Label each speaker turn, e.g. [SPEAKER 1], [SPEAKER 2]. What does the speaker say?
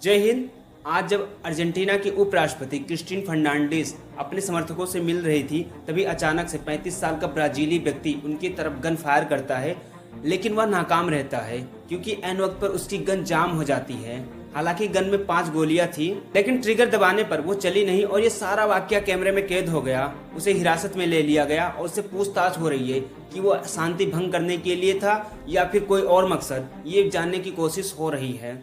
[SPEAKER 1] जय हिंद। आज जब अर्जेंटीना की उपराष्ट्रपति क्रिस्टीन फर्नांडीज अपने समर्थकों से मिल रही थी, तभी अचानक से 35 साल का ब्राजीली व्यक्ति उनकी तरफ गन फायर करता है, लेकिन वह नाकाम रहता है क्योंकि ऐन वक्त पर उसकी गन जाम हो जाती है। हालांकि गन में 5 गोलियां थी, लेकिन ट्रिगर दबाने पर वो चली नहीं और ये सारा वाकया कैमरे में कैद हो गया। उसे हिरासत में ले लिया गया और उससे पूछताछ हो रही है कि वो शांति भंग करने के लिए था या फिर कोई और मकसद, ये जानने की कोशिश हो रही है।